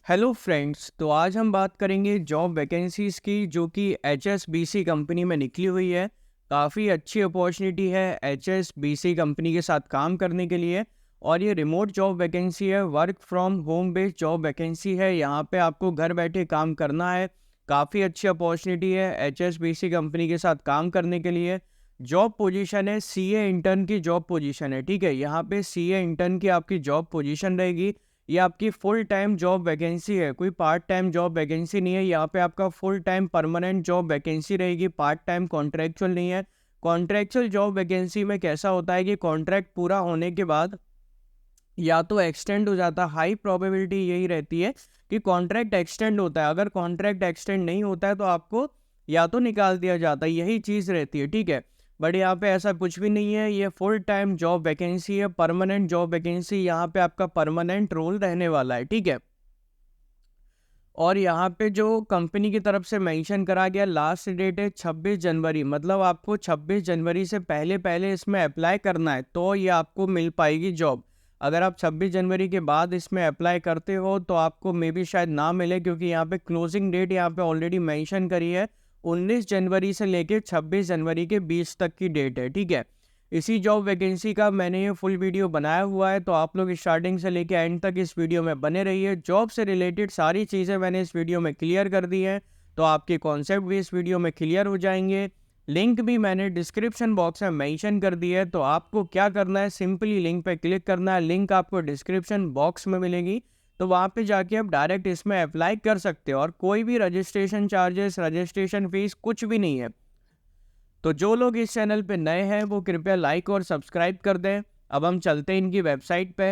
Hello friends, तो आज हम बात करेंगे जॉब वैकेंसीज़ की जो कि एचएसबीसी कंपनी में निकली हुई है। काफ़ी अच्छी अपॉर्चुनिटी है एचएसबीसी कंपनी के साथ काम करने के लिए। और ये रिमोट जॉब वैकेंसी है, work from home based job vacancy है। यहाँ पे आपको घर बैठे काम करना है। काफ़ी अच्छी अपॉर्चुनिटी है एचएसबीसी कंपनी के साथ काम करने के लिए। जॉब पोजीशन है सीए इंटर्न की जॉब पोजीशन है, ठीक है। यहाँ पे सीए इंटर्न की आपकी जॉब पोजीशन रहेगी। ये आपकी फुल टाइम जॉब वैकेंसी है, कोई पार्ट टाइम जॉब वैकेंसी नहीं है। यहाँ पे आपका full time permanent job vacancy रहेगी, पार्ट टाइम कॉन्ट्रैक्चुअल नहीं है। कॉन्ट्रैक्चुअल जॉब वैकेंसी में कैसा होता है कि कॉन्ट्रैक्ट पूरा होने के बाद या तो एक्सटेंड हो जाता है, हाई प्रोबेबिलिटी यही रहती है कि कॉन्ट्रैक्ट एक्सटेंड होता है। अगर कॉन्ट्रैक्ट एक्सटेंड नहीं होता है तो आपको या तो निकाल दिया जाता है, यही चीज़ रहती है, ठीक है। बट यहाँ पे ऐसा कुछ भी नहीं है, ये फुल टाइम जॉब वैकेंसी है, परमानेंट जॉब वैकेंसी। यहाँ पे आपका परमानेंट रोल रहने वाला है, ठीक है। और यहाँ पे जो कंपनी की तरफ से मेंशन करा गया लास्ट डेट है 26 जनवरी, मतलब आपको 26 जनवरी से पहले पहले इसमें अप्लाई करना है तो ये आपको मिल पाएगी जॉब। अगर आप 26 जनवरी के बाद इसमें अप्लाई करते हो तो आपको मे बी शायद ना मिले, क्योंकि यहाँ पे क्लोजिंग डेट यहाँ पे ऑलरेडी मेंशन करी है 19 जनवरी से लेके 26 जनवरी के 20 तक की डेट है, ठीक है। इसी जॉब वैकेंसी का मैंने ये फुल वीडियो बनाया हुआ है, तो आप लोग स्टार्टिंग से लेके एंड तक इस वीडियो में बने रहिए। जॉब से रिलेटेड सारी चीज़ें मैंने इस वीडियो में क्लियर कर दी हैं, तो आपके कॉन्सेप्ट भी इस वीडियो में क्लियर हो जाएंगे। लिंक भी मैंने डिस्क्रिप्शन बॉक्स में मेंशन कर दी है, तो आपको क्या करना है, सिंपली लिंक पे क्लिक करना है। लिंक आपको डिस्क्रिप्शन बॉक्स में मिलेगी, तो वहाँ पे जाके आप डायरेक्ट इसमें अप्लाई कर सकते हो और कोई भी रजिस्ट्रेशन चार्जेस, रजिस्ट्रेशन फीस कुछ भी नहीं है। तो जो लोग इस चैनल पे नए हैं वो कृपया लाइक और सब्सक्राइब कर दें। अब हम चलते हैं इनकी वेबसाइट पे।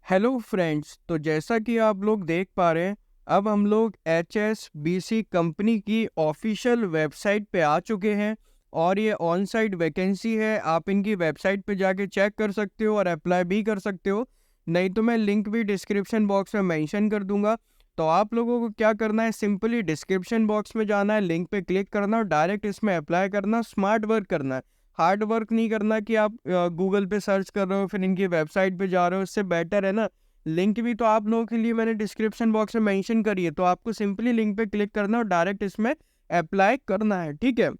हेलो फ्रेंड्स, तो जैसा कि आप लोग देख पा रहे हैं, अब हम लोग एचएसबीसी कंपनी की ऑफिशियल वेबसाइट पे आ चुके हैं और ये ऑन साइट वैकेंसी है। आप इनकी वेबसाइट पे जाके चेक कर सकते हो और अप्लाई भी कर सकते हो, नहीं तो मैं लिंक भी डिस्क्रिप्शन बॉक्स में मेंशन कर दूंगा। तो आप लोगों को क्या करना है, सिंपली डिस्क्रिप्शन बॉक्स में जाना है, लिंक पे क्लिक करना और डायरेक्ट इसमें अप्लाई करना। स्मार्ट वर्क करना है, हार्ड वर्क नहीं करना कि आप गूगल पे सर्च कर रहे हो फिर इनकी वेबसाइट पे जा रहे हो। इससे बेटर है ना, लिंक भी तो आप लोगों के लिए मैंने डिस्क्रिप्शन बॉक्स में मेंशन करी है, तो आपको सिंपली लिंक पे क्लिक करना और डायरेक्ट इसमें अप्लाई करना है, ठीक है।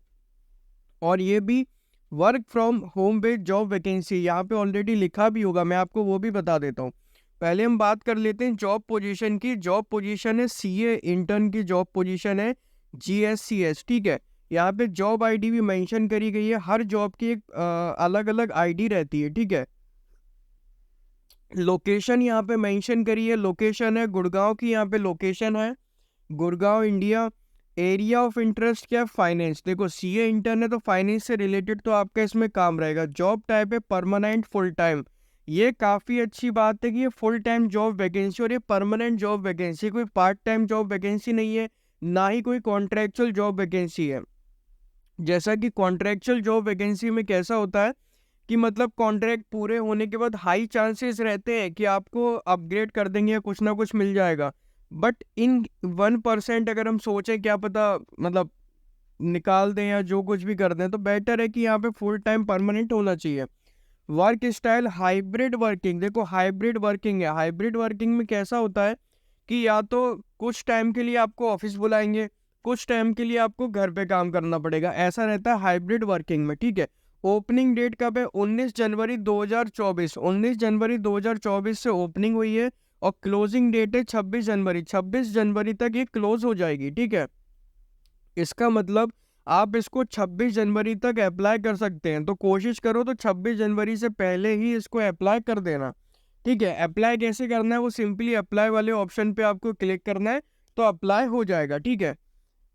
और ये भी work from home based job vacancy, यहाँ पे ऑलरेडी लिखा भी होगा, मैं आपको वो भी बता देता हूँ। पहले हम बात कर लेते हैं जॉब पोजीशन की। जॉब पोजीशन है सीए इंटर्न की जॉब पोजीशन है, जीएससीएस, ठीक है। यहाँ पे जॉब आईडी भी मेंशन करी गई है। हर जॉब की एक अलग अलग आईडी रहती है, ठीक है। लोकेशन यहाँ पे मेंशन करी है, लोकेशन है गुड़गांव की, यहाँ पे लोकेशन है Gurgaon India. Area of interest क्या है, फाइनेंस। देखो सीए इंटर्न है तो फाइनेंस से रिलेटेड तो आपका इसमें काम रहेगा। जॉब टाइप है परमानेंट फुल टाइम। ये काफ़ी अच्छी बात है कि ये फुल टाइम जॉब वैकेंसी और ये परमानेंट जॉब वैकेंसी, कोई पार्ट टाइम जॉब वैकेंसी नहीं है, ना ही कोई कॉन्ट्रैक्चुअल जॉब वैकेंसी है। जैसा कि कॉन्ट्रैक्चुअल जॉब वैकेंसी में कैसा होता है कि मतलब कॉन्ट्रैक्ट पूरे होने के बाद हाई चांसेस रहते हैं कि आपको अपग्रेड कर देंगे या कुछ ना कुछ मिल जाएगा। बट इन 1% अगर हम सोचें, क्या पता मतलब निकाल दें या जो कुछ भी कर दें, तो बेटर है कि यहाँ पे फुल टाइम परमानेंट होना चाहिए। Work style hybrid working. देखो हाइब्रिड वर्किंग है, हाइब्रिड वर्किंग में कैसा होता है कि या तो कुछ टाइम के लिए आपको ऑफिस बुलाएंगे, कुछ टाइम के लिए आपको घर पे काम करना पड़ेगा, ऐसा रहता है हाइब्रिड वर्किंग में, ठीक है। ओपनिंग डेट कब है, 19 जनवरी 2024। 19 जनवरी 2024 से ओपनिंग हुई है और क्लोजिंग डेट है 26 जनवरी। 26 जनवरी तक ये क्लोज हो जाएगी, ठीक है। इसका मतलब आप इसको 26 जनवरी तक अप्लाई कर सकते हैं, तो कोशिश करो तो 26 जनवरी से पहले ही इसको अप्लाई कर देना, ठीक है। अप्लाई कैसे करना है, वो सिंपली अप्लाई वाले ऑप्शन पे आपको क्लिक करना है तो अप्लाई हो जाएगा, ठीक है।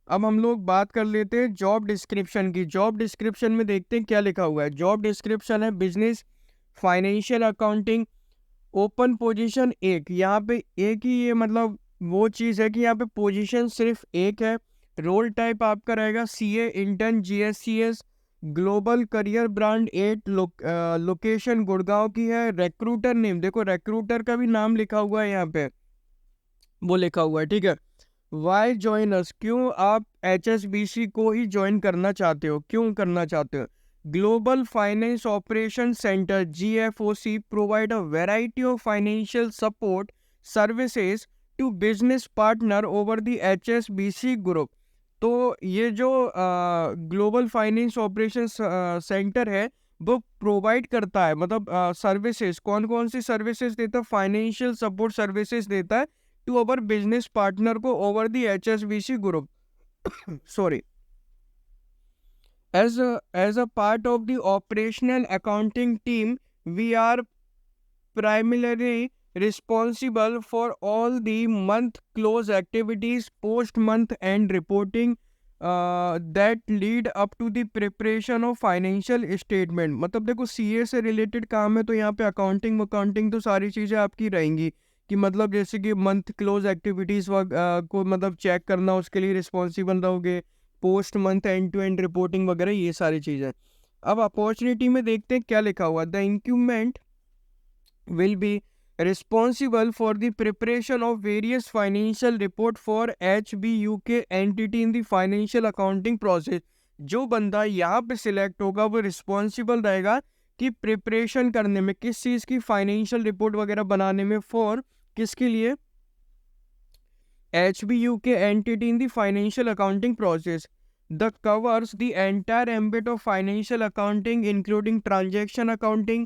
अब हम लोग बात कर लेते हैं जॉब डिस्क्रिप्शन की। जॉब डिस्क्रिप्शन में देखते हैं क्या लिखा हुआ है। जॉब डिस्क्रिप्शन है business financial accounting, open position एक। यहाँ पे एक ही, ये मतलब वो चीज़ है कि यहाँ पे पोजीशन सिर्फ एक है। रोल टाइप आपका रहेगा CA intern GSCS, global career brand 8, location Gurgaon की है। रिक्रूटर नेम, देखो रिक्रूटर का भी नाम लिखा हुआ है यहाँ पे, वो लिखा हुआ है, ठीक है। वाई ज्वाइन अस, क्यों आप एचएसबीसी को ही ज्वाइन करना चाहते हो, क्यों करना चाहते हो। Global Finance Operations Center GFOC provide a variety of financial support services to business partner over the HSBC Group. तो ये जो ग्लोबल फाइनेंस ऑपरेशन सेंटर है वो प्रोवाइड करता है, मतलब सर्विसेज, कौन कौन सी सर्विसेज देता है, फाइनेंशियल सपोर्ट सर्विसेज देता है टू अवर बिजनेस पार्टनर को over the HSBC group. Sorry. As a part of the operational accounting team, we are primarily responsible for all the month close activities, post month end reporting that lead up to the preparation of financial statement. मतलब देखो CA से related काम है तो यहाँ पे accounting तो सारी चीज़ें आपकी रहेंगी कि मतलब जैसे कि मंथ क्लोज एक्टिविटीज़ को मतलब चेक करना, उसके लिए रिस्पॉन्सिबल रहोगे, post month end to end reporting वगैरह, ये सारी चीज़ें. अब अपॉर्चुनिटी में देखते हैं क्या लिखा हुआ. The incumbent will be responsible for the preparation of various financial report for HBUK entity in the financial accounting process. जो बंदा यहाँ पे सिलेक्ट होगा वो रिस्पॉन्सिबल रहेगा कि प्रिपरेशन करने में, किस चीज़ की, फाइनेंशियल रिपोर्ट वगैरह बनाने में, फॉर किसके लिए, HBUK entity in the financial accounting process. That covers the entire ambit of financial accounting including transaction accounting,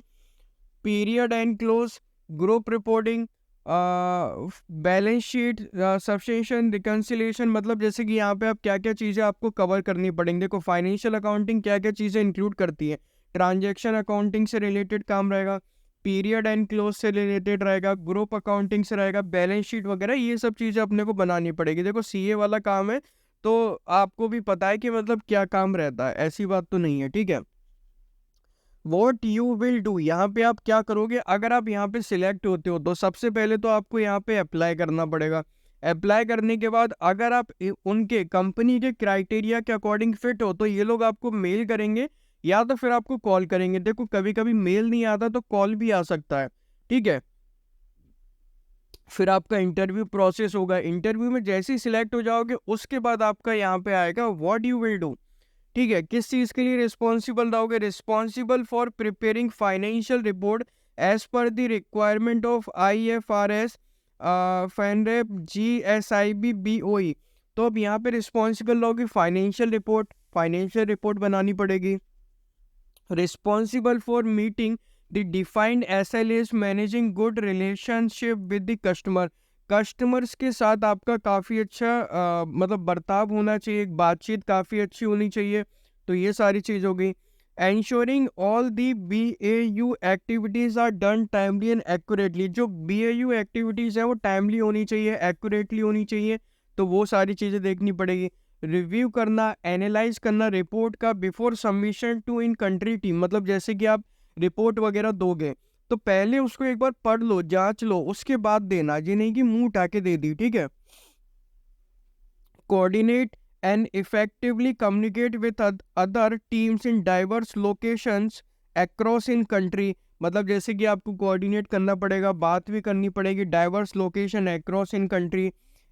period and close, group reporting, balance sheet, सब्सटेंशन, reconciliation. मतलब जैसे कि यहाँ पे आप क्या क्या चीज़ें आपको कवर करनी पड़ेंगी. देखो फाइनेंशियल अकाउंटिंग क्या क्या चीज़ें इंक्लूड करती है. ट्रांजैक्शन अकाउंटिंग से रिलेटेड काम रहेगा, पीरियड एंड क्लोज से रिलेटेड रहेगा, ग्रुप अकाउंटिंग से रहेगा, बैलेंस शीट वगैरह, ये सब चीज़ें अपने को बनानी पड़ेगी. देखो सीए वाला काम है तो आपको भी पता है कि मतलब क्या काम रहता है, ऐसी बात तो नहीं है. ठीक है. वॉट यू विल डू, यहाँ पे आप क्या करोगे. अगर आप यहाँ पे सिलेक्ट होते हो तो सबसे पहले तो आपको यहाँ पे अप्लाई करना पड़ेगा. अप्लाई करने के बाद अगर आप उनके कंपनी के क्राइटेरिया के अकॉर्डिंग फिट हो तो ये लोग आपको मेल करेंगे या तो फिर आपको कॉल करेंगे. देखो कभी कभी मेल नहीं आता तो कॉल भी आ सकता है. ठीक है. फिर आपका इंटरव्यू प्रोसेस होगा. इंटरव्यू में जैसे ही सिलेक्ट हो जाओगे उसके बाद आपका यहाँ पे आएगा व्हाट यू विल डू. ठीक है. किस चीज़ के लिए रिस्पॉन्सिबल रहोगे. Responsible for preparing financial report as per the requirement of IFRS, FINREP, GSIB, BOE. तो अब यहाँ पे रिस्पॉन्सिबल रहोगे फाइनेंशियल रिपोर्ट बनानी पड़ेगी. Responsible for meeting the defined SLAs, managing good relationship with the customer. Customers के साथ आपका काफ़ी अच्छा मतलब बर्ताव होना चाहिए, बातचीत काफ़ी अच्छी होनी चाहिए. तो ये सारी चीज़ हो गई. Ensuring all the BAU activities are done timely and accurately. जो BAU एक्टिविटीज़ हैं वो टाइमली होनी चाहिए, एक्यूरेटली होनी चाहिए. तो वो सारी चीज़ें देखनी पड़ेगी. रिव्यू करना, एनालाइज करना रिपोर्ट का before submission to in country team. मतलब जैसे कि आप रिपोर्ट वगैरह दोगे तो पहले उसको एक बार पढ़ लो, जांच लो, उसके बाद देना. ये नहीं कि मुंह उठा के दे दी. ठीक है. Coordinate and effectively communicate with other teams in diverse locations across in country. मतलब जैसे कि आपको कोऑर्डिनेट करना पड़ेगा, बात भी करनी पड़ेगी diverse location across in country.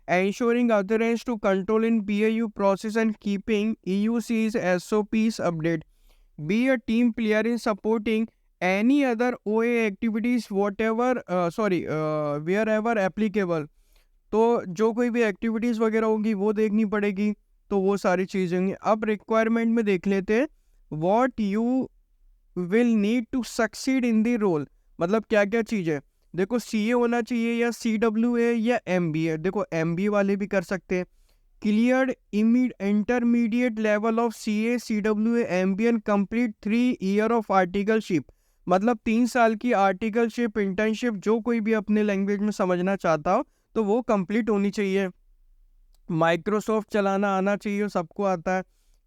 ensuring adherence to control in BAU process and keeping EUC's SOPs update. Be a team player in supporting any other OA activities wherever applicable. तो जो कोई भी एक्टिविटीज़ वगैरह होंगी वो देखनी पड़ेगी. तो वो सारी चीज़ें होंगी. अब रिक्वायरमेंट में देख लेते हैं. What you will need to succeed in the role. मतलब क्या क्या चीज़ें. देखो CA होना चाहिए या CWA या MBA. देखो MBA वाले भी कर सकते हैं. Clear intermediate level of CA, CWA, MBA and complete 3 year of articleship. मतलब 3 साल की आर्टिकलशिप, इंटर्नशिप, जो कोई भी अपने लैंग्वेज में समझना चाहता हो तो वो कंप्लीट होनी चाहिए. माइक्रोसॉफ्ट चलाना आना चाहिए, सबको आता है.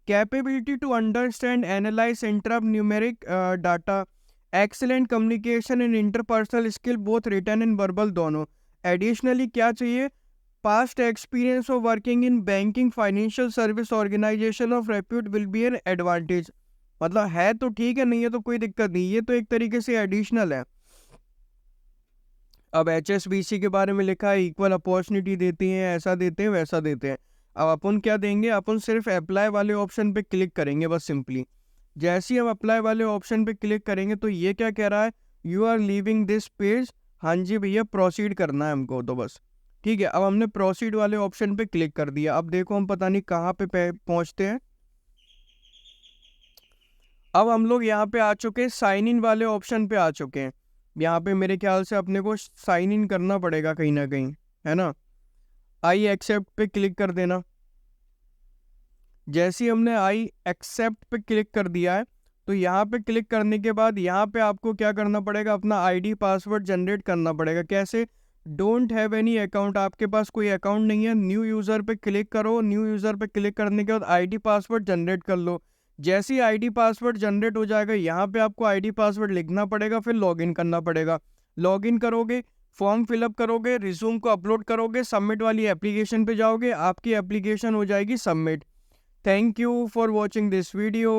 Capability to understand, analyse, interpret numeric data. Excellent communication and interpersonal skill both written and verbal दोनों. एडिशनली क्या चाहिए. Past experience of working in banking, financial service organisation of repute will be an advantage. मतलब है तो ठीक है, नहीं है तो कोई दिक्कत नहीं. ये तो एक तरीके से एडिशनल है. अब HSBC के बारे में लिखा है इक्वल अपॉर्चुनिटी देती हैं, ऐसा देते हैं, वैसा देते हैं. अब अपन क्या देंगे, अपन सिर्फ अप्लाई वाले ऑप्शन पे क्लिक करेंगे बस सिंपली. जैसे ही हम अप्लाई वाले ऑप्शन पे क्लिक करेंगे तो ये क्या कह रहा है, you are leaving this page. हाँ जी भैया, प्रोसीड करना है हमको तो बस। ठीक है, अब हमने प्रोसीड वाले ऑप्शन पे क्लिक कर दिया। अब देखो हम पता नहीं कहाँ पे पहुँचते हैं। अब हम लोग यहाँ पे आ चुके हैं, साइन इन वाले ऑप्शन पे आ चुके हैं। यहाँ पे मेरे ख्याल से अपने को साइन इन करना पड़ेगा कहीं ना कहीं, है ना। आई एक्सेप्ट पे क्लिक कर देना। जैसे ही हमने आई एक्सेप्ट पे क्लिक कर दिया है, तो यहाँ पे क्लिक करने के बाद यहाँ पे आपको क्या करना पड़ेगा, अपना आईडी पासवर्ड जनरेट करना पड़ेगा। कैसे, डोंट हैव एनी अकाउंट, आपके पास कोई अकाउंट नहीं है, न्यू यूज़र पे क्लिक करो। न्यू यूज़र पे क्लिक करने के बाद आईडी पासवर्ड जनरेट कर लो। जैसे ही आईडी पासवर्ड जनरेट हो जाएगा, यहाँ पे आपको आईडी पासवर्ड लिखना पड़ेगा, फिर लॉगिन करना पड़ेगा। लॉगिन करोगे, फॉर्म फिलअप करोगे, रिज्यूम को अपलोड करोगे, सबमिट वाली एप्लीकेशन पे जाओगे, आपकी एप्लीकेशन हो जाएगी submit. Thank you for watching this video.